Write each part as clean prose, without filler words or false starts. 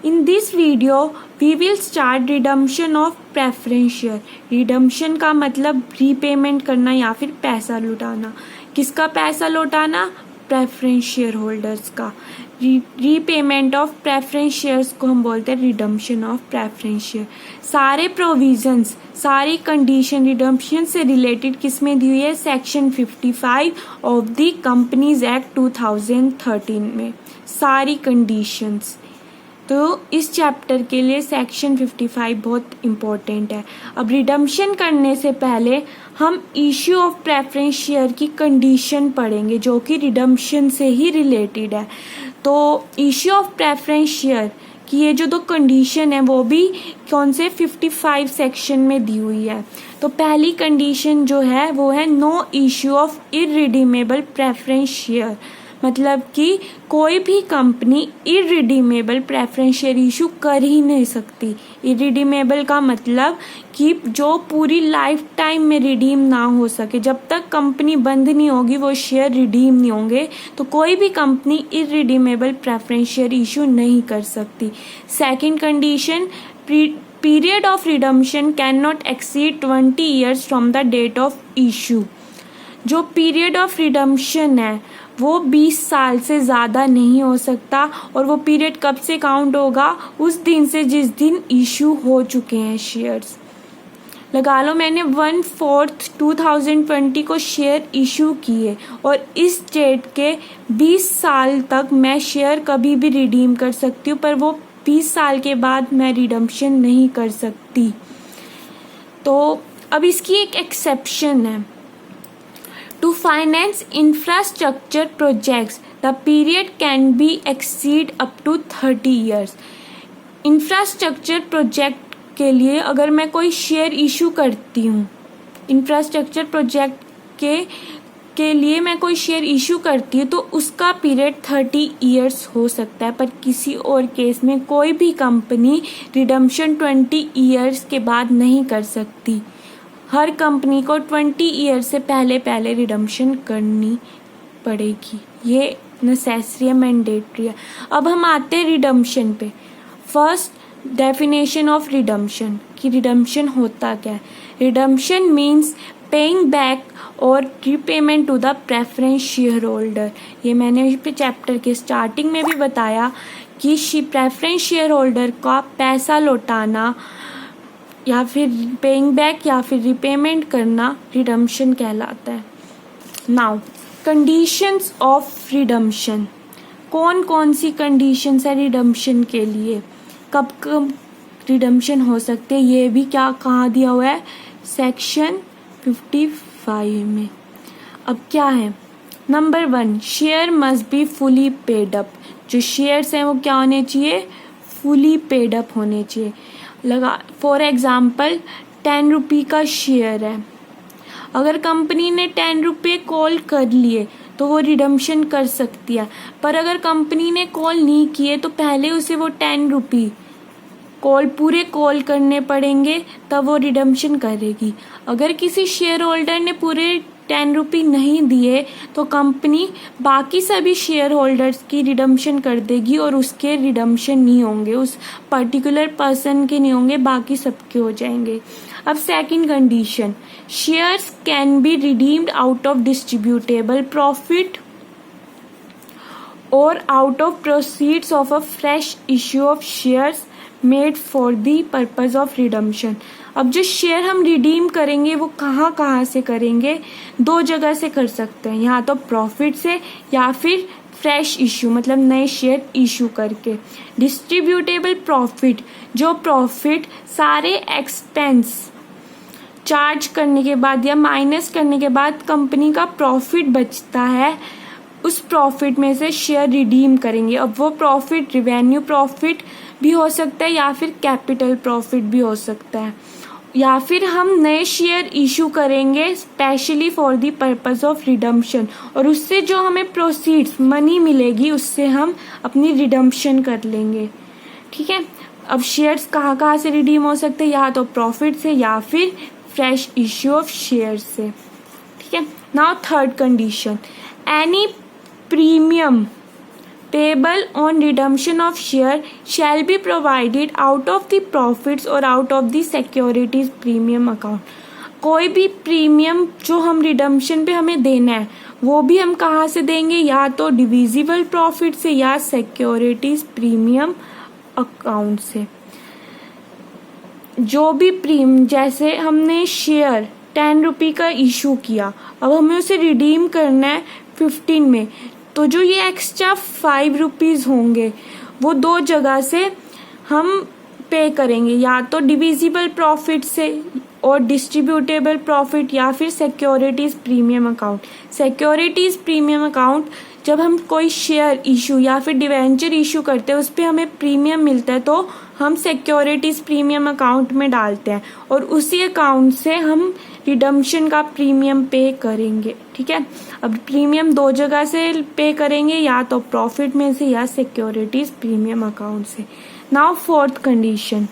In this video, we will start redemption of preference share. Redemption का मतलब repayment करना या फिर पैसा लौटाना. किसका पैसा लौटाना? प्रेफरेंस शेयर होल्डर्स का. रीपेमेंट ऑफ प्रेफरेंस शेयर्स को हम बोलते हैं रिडम्पशन ऑफ प्रेफरेंस शेयर. सारे प्रोविजंस, सारी कंडीशन रिडम्पशन से रिलेटेड किस में दी हुई है? Section 55 of the companies act 2013 में सारी कंडीशंस. तो इस चैप्टर के लिए सेक्शन 55 बहुत इम्पोर्टेंट है. अब रिडम्पशन करने से पहले हम इश्यू ऑफ प्रेफरेंस शेयर की कंडीशन पढ़ेंगे जो कि रिडम्पशन से ही रिलेटेड है. तो इश्यू ऑफ प्रेफरेंस शेयर की ये जो दो कंडीशन है वो भी कौन से 55 सेक्शन में दी हुई है. तो पहली कंडीशन जो है वो है no issue of irredeemable preference share. मतलब कि कोई भी company irredeemable preference share issue कर ही नहीं सकती. इररिडीमेबल का मतलब कि जो पूरी लाइफ टाइम में रिडीम ना हो सके. जब तक कंपनी बंद नहीं होगी वो शेयर रिडीम नहीं होंगे. तो कोई भी company irredeemable preference share issue नहीं कर सकती. Second condition, period of redemption can not exceed 20 years from the date of issue. जो पीरियड ऑफ रिडम्पशन है वो 20 साल से ज़्यादा नहीं हो सकता. और वो पीरियड कब से काउंट होगा? उस दिन से जिस दिन इशू हो चुके हैं शेयर्स. लगा लो मैंने 1/4/2020 को शेयर इशू किए और इस डेट के 20 साल तक मैं शेयर कभी भी रिडीम कर सकती हूँ, पर वो 20 साल के बाद मैं रिडम्पशन नहीं कर सकती. तो अब इसकी एक एक्सेप्शन है. To finance infrastructure projects, the period can be exceed up to 30 years. Infrastructure project के लिए अगर मैं कोई शेयर इशू करती हूँ, इंफ्रास्ट्रक्चर प्रोजेक्ट के लिए मैं कोई शेयर इशू करती हूँ तो उसका पीरियड 30 ईयर्स हो सकता है. पर किसी और केस में कोई भी कंपनी रिडम्पशन 20 ईयर्स के बाद नहीं कर सकती. हर कंपनी को 20 ईयर से पहले रिडम्पशन करनी पड़ेगी. ये नेसेसरी है, मैंडेटरी है. अब हम आते हैं रिडम्पशन पे. फर्स्ट डेफिनेशन ऑफ रिडम्पशन कि रिडम्पशन होता क्या है. रिडम्पशन मीन्स पेइंग बैक और repayment to the preference share holder. ये मैंने चैप्टर के स्टार्टिंग में भी बताया कि प्रेफरेंस शेयर होल्डर का पैसा लौटाना या फिर पेइंग बैक या फिर रिपेमेंट करना रिडम्पशन कहलाता है. Now conditions of redemption. कौन कौन सी कंडीशंस है रिडम्पशन के लिए, कब कब रिडम्पशन हो सकते हैं, ये भी क्या कहाँ दिया हुआ है? सेक्शन 55 में. अब क्या है? Number 1, share must be fully paid up. जो शेयर्स हैं वो क्या होने चाहिए? फुली पेड अप होने चाहिए. लगा फॉर एग्जाम्पल 10 रुपये का शेयर है. अगर कंपनी ने 10 रुपये कॉल कर लिए तो वो रिडम्पशन कर सकती है. पर अगर कंपनी ने कॉल नहीं किए तो पहले उसे वो 10 रुपये पूरे कॉल करने पड़ेंगे तब वो रिडम्पशन करेगी. अगर किसी शेयर होल्डर ने पूरे 10 रुपये नहीं दिए तो कंपनी बाकी सभी शेयर होल्डर्स की रिडम्पशन कर देगी और उसके रिडम्पशन नहीं होंगे, उस पर्टिकुलर पर्सन के नहीं होंगे, बाकी सबके हो जाएंगे. अब second condition, shares can be redeemed out of distributable profit और out of proceeds of a fresh issue of shares made for the purpose of redemption. अब जो शेयर हम रिडीम करेंगे वो कहाँ कहाँ से करेंगे? 2 जगह से कर सकते हैं, या तो प्रॉफिट से या फिर फ्रेश इशू मतलब नए शेयर इशू करके. डिस्ट्रीब्यूटेबल प्रॉफिट, जो प्रॉफिट सारे एक्सपेंस चार्ज करने के बाद या माइनस करने के बाद कंपनी का प्रॉफिट बचता है, उस प्रॉफिट में से शेयर रिडीम करेंगे. अब वो प्रॉफिट रिवेन्यू प्रॉफिट भी हो सकता है या फिर कैपिटल प्रॉफिट भी हो सकता है. या फिर हम नए शेयर इशू करेंगे specially for the purpose of redemption और उससे जो हमें प्रोसीड्स मनी मिलेगी उससे हम अपनी रिडम्पशन कर लेंगे. ठीक है. अब शेयर्स कहाँ कहाँ से रिडीम हो सकते हैं? या तो प्रॉफिट से या फिर फ्रेश इशू ऑफ शेयर से. ठीक है. Now third condition, any premium payable on redemption of share shall be provided out of the profits और out of the securities premium account. कोई भी प्रीमियम जो हम रिडम्पशन पे हमें देना है वो भी हम कहाँ से देंगे, या तो डिविजिबल प्रॉफिट से या सिक्योरिटीज प्रीमियम अकाउंट से। जो भी जैसे हमने शेयर 10 रुपये का इशू किया, अब हमें उसे रिडीम करना है 15 में, तो जो ये एक्स्ट्रा 5 रुपीज़ होंगे वो दो जगह से हम पे करेंगे, या तो डिविजिबल प्रॉफिट से और डिस्ट्रीब्यूटेबल प्रॉफिट या फिर securities premium account. Securities premium account जब हम कोई शेयर इशू या फिर डिवेंचर इशू करते हैं उस पर हमें प्रीमियम मिलता है तो हम सिक्योरिटीज प्रीमियम अकाउंट में डालते हैं और उसी अकाउंट से हम रिडम्पशन का प्रीमियम पे करेंगे। ठीक है, अब प्रीमियम दो जगह से पे करेंगे, या तो प्रॉफिट में से या सिक्योरिटीज प्रीमियम अकाउंट से। Now fourth condition,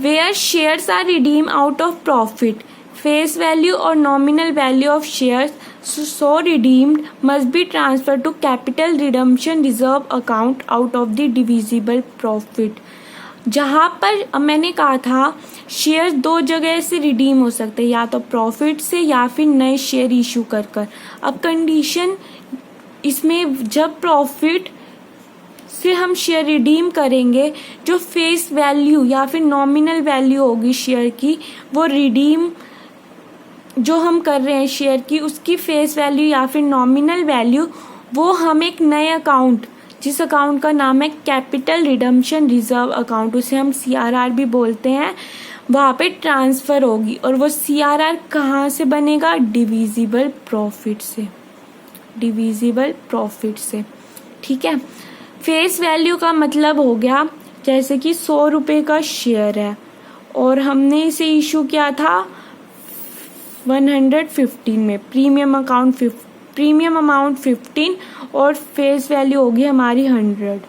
where shares are redeemed out of profit, face value or nominal value of shares so redeemed must be transferred to capital redemption reserve account out of the divisible profit। जहाँ पर मैंने कहा था share दो जगह से redeem हो सकते हैं, या तो प्रॉफिट से या फिर नए शेयर इशू कर कर। अब कंडीशन इसमें जब प्रॉफिट से हम शेयर रिडीम करेंगे, जो फेस वैल्यू या फिर नॉमिनल वैल्यू होगी शेयर की, वो रिडीम जो हम कर रहे हैं शेयर की उसकी फेस वैल्यू या फिर नॉमिनल वैल्यू वो हम एक नए अकाउंट, जिस अकाउंट का नाम है कैपिटल रिडम्पशन रिजर्व अकाउंट, उसे हम CRR भी बोलते हैं, वहाँ पे ट्रांसफ़र होगी। और वो CRR कहाँ से बनेगा, डिविजिबल प्रॉफिट से, डिविजिबल प्रॉफिट से। ठीक है, फेस वैल्यू का मतलब हो गया जैसे कि 100 रुपये का शेयर है और हमने इसे इशू किया था 115 में, प्रीमियम अमाउंट 15 और फेस वैल्यू होगी हमारी 100।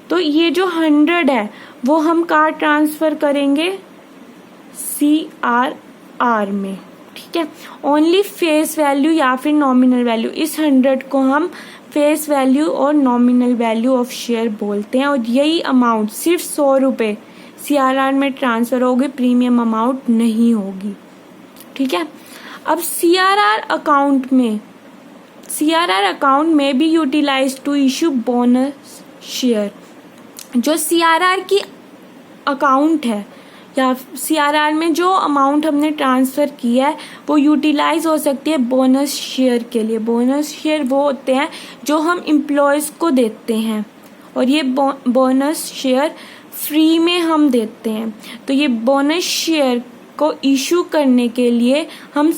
तो ये जो 100 है वो हम कहाँ ट्रांसफ़र करेंगे, CRR में। ठीक है, ओनली फेस वैल्यू या फिर नॉमिनल वैल्यू, इस 100 को हम फेस वैल्यू और नॉमिनल वैल्यू ऑफ शेयर बोलते हैं, और यही अमाउंट सिर्फ 100 रुपये CRR में ट्रांसफ़र होगी, प्रीमियम अमाउंट नहीं होगी। ठीक है, अब CRR अकाउंट में भी utilise to issue bonus share. जो CRR की अकाउंट है या CRR में जो अमाउंट हमने ट्रांसफ़र किया है वो यूटिलाइज हो सकती है बोनस शेयर के लिए। बोनस शेयर वो होते हैं जो हम एम्प्लॉयज़ को देते हैं, और ये बोनस शेयर फ्री में हम देते हैं। तो ये बोनस शेयर को इशू करने के लिए हम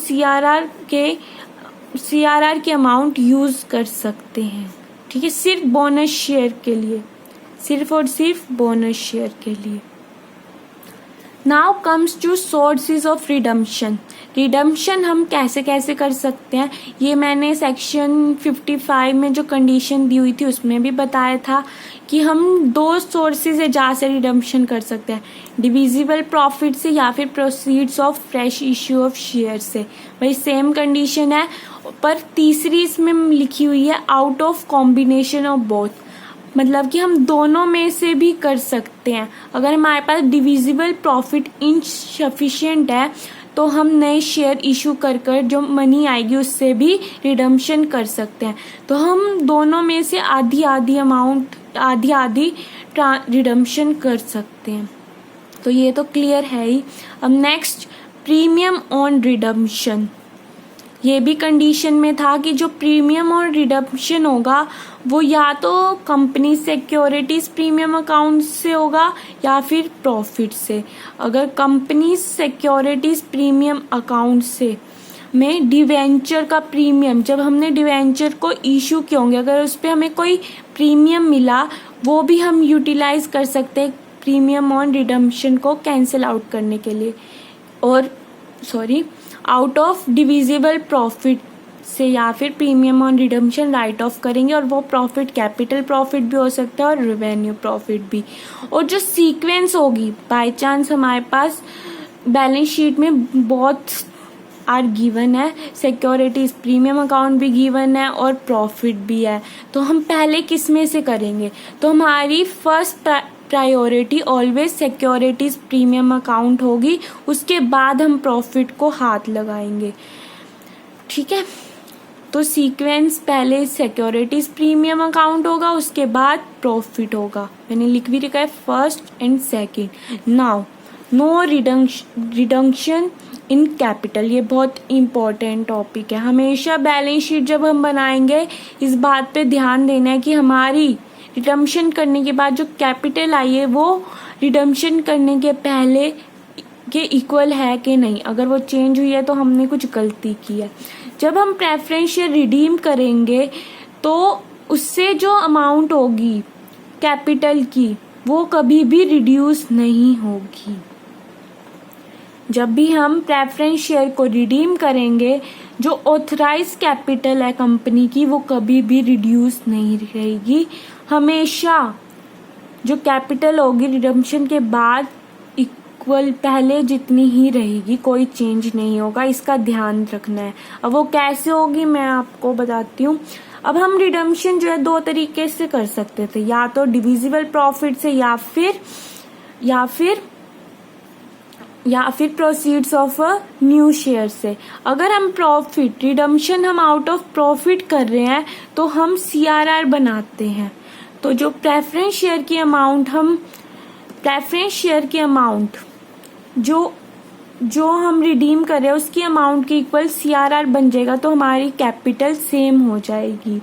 CRR की अमाउंट यूज़ कर सकते हैं। ठीक है, सिर्फ बोनस शेयर के लिए, सिर्फ और सिर्फ बोनस शेयर के लिए। Now comes to sources of redemption. Redemption हम कैसे कैसे कर सकते हैं, ये मैंने सेक्शन 55 में जो कंडीशन दी हुई थी उसमें भी बताया था कि हम दो सोर्सेज है जहाँ से रिडम्पशन कर सकते हैं, डिविजिबल प्रॉफिट से या फिर proceeds of fresh issue of share से। वही सेम कंडीशन है, पर तीसरी इसमें लिखी हुई है out of combination of both, मतलब कि हम दोनों में से भी कर सकते हैं। अगर हमारे पास डिविजिबल प्रॉफिट इनसफिशिएंट है तो हम नए शेयर इशू कर कर जो मनी आएगी उससे भी रिडम्पशन कर सकते हैं। तो हम दोनों में से आधी रिडम्पशन कर सकते हैं। तो ये तो क्लियर है ही। अब नेक्स्ट, प्रीमियम ऑन रिडम्पशन। ये भी कंडीशन में था कि जो प्रीमियम और रिडम्पशन होगा वो या तो कंपनी सिक्योरिटीज प्रीमियम अकाउंट से होगा या फिर प्रॉफिट से। अगर कंपनी सिक्योरिटीज प्रीमियम अकाउंट से में डिवेंचर का प्रीमियम, जब हमने डिवेंचर को इशू किए होंगे, अगर उस पर हमें कोई प्रीमियम मिला वो भी हम यूटिलाइज कर सकते हैं प्रीमियम ऑन रिडम्पशन को कैंसिल आउट करने के लिए। और आउट ऑफ डिविजिबल प्रॉफिट से या फिर premium on redemption right of करेंगे, और वो प्रॉफिट कैपिटल प्रॉफिट भी हो सकता है और रेवेन्यू प्रॉफिट भी। और जो सीक्वेंस होगी, बाय चांस हमारे पास बैलेंस शीट में बहुत आर गिवन है, सिक्योरिटीज प्रीमियम अकाउंट भी गिवन है और प्रॉफिट भी है। तो हम पहले किस में से करेंगे? तो हमारी first priority always securities premium account होगी, उसके बाद हम प्रॉफिट को हाथ लगाएंगे। ठीक है, तो सीक्वेंस पहले सिक्योरिटीज प्रीमियम अकाउंट होगा, उसके बाद प्रॉफिट होगा। मैंने लिख भी रखा है first and second. Now no reduction in capital, ये बहुत इंपॉर्टेंट टॉपिक है। हमेशा बैलेंस शीट जब हम बनाएंगे इस बात पे ध्यान देना है कि हमारी रिडम्पशन करने के बाद जो कैपिटल आई है वो रिडम्पशन करने के पहले के इक्वल है कि नहीं। अगर वो चेंज हुई है तो हमने कुछ गलती की है। जब हम प्रेफरेंस शेयर रिडीम करेंगे तो उससे जो अमाउंट होगी कैपिटल की वो कभी भी रिड्यूस नहीं होगी। जब भी हम प्रेफरेंस शेयर को रिडीम करेंगे जो ऑथराइज कैपिटल है कंपनी की वो कभी भी रिड्यूस नहीं रहेगी। हमेशा जो कैपिटल होगी रिडम्पशन के बाद इक्वल पहले जितनी ही रहेगी, कोई चेंज नहीं होगा। इसका ध्यान रखना है। अब वो कैसे होगी मैं आपको बताती हूँ। अब हम रिडम्पशन जो है दो तरीके से कर सकते थे, या तो डिविजिबल प्रॉफिट से या फिर proceeds of a new share से। अगर हम प्रॉफिट रिडम्पशन हम आउट ऑफ प्रॉफिट कर रहे हैं तो हम CRR बनाते हैं। तो जो प्रेफरेंस शेयर की अमाउंट जो हम रिडीम कर रहे हैं उसकी अमाउंट के इक्वल CRR बन जाएगा, तो हमारी कैपिटल सेम हो जाएगी।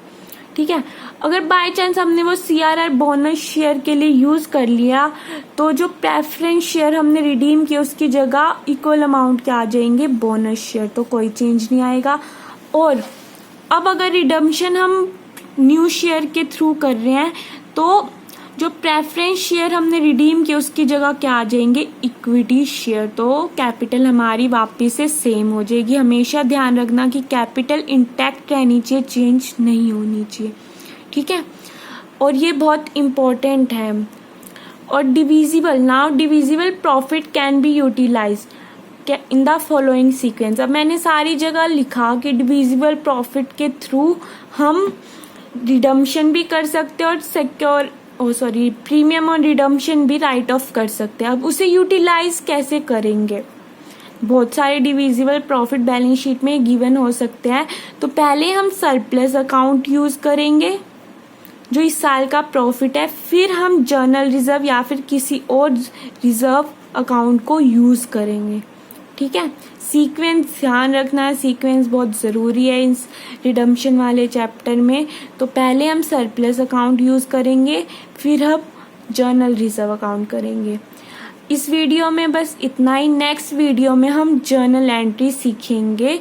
ठीक है, अगर बाय चांस हमने वो CRR बोनस शेयर के लिए यूज कर लिया तो जो प्रेफरेंस शेयर हमने रिडीम किया उसकी जगह इक्वल अमाउंट के आ जाएंगे बोनस शेयर, तो कोई चेंज नहीं आएगा। और अब अगर रिडम्पशन हम न्यू शेयर के थ्रू कर रहे हैं तो जो प्रेफरेंस शेयर हमने रिडीम किया उसकी जगह क्या आ जाएंगे इक्विटी शेयर, तो कैपिटल हमारी वापस से सेम हो जाएगी। हमेशा ध्यान रखना कि कैपिटल इंटैक्ट रहनी चाहिए, चेंज नहीं होनी चाहिए। ठीक है, और ये बहुत इम्पोर्टेंट है। और divisible profit can be utilised in the following sequence. अब मैंने सारी जगह लिखा कि डिविजिबल प्रॉफिट के थ्रू हम रिडम्पशन भी कर सकते हैं और प्रीमियम और रिडम्पशन भी राइट ऑफ कर सकते हैं। अब उसे यूटिलाइज कैसे करेंगे? बहुत सारे डिविजिबल प्रॉफिट बैलेंस शीट में गिवन हो सकते हैं। तो पहले हम सरप्लस अकाउंट यूज करेंगे जो इस साल का प्रॉफिट है, फिर हम जर्नल रिजर्व या फिर किसी और रिजर्व अकाउंट को यूज करेंगे। ठीक है, सीक्वेंस ध्यान रखना है, सीक्वेंस बहुत ज़रूरी है इस रिडम्पशन वाले चैप्टर में। तो पहले हम सरप्लस अकाउंट यूज़ करेंगे, फिर हम जर्नल रिजर्व अकाउंट करेंगे। इस वीडियो में बस इतना ही। नेक्स्ट वीडियो में हम जर्नल एंट्री सीखेंगे।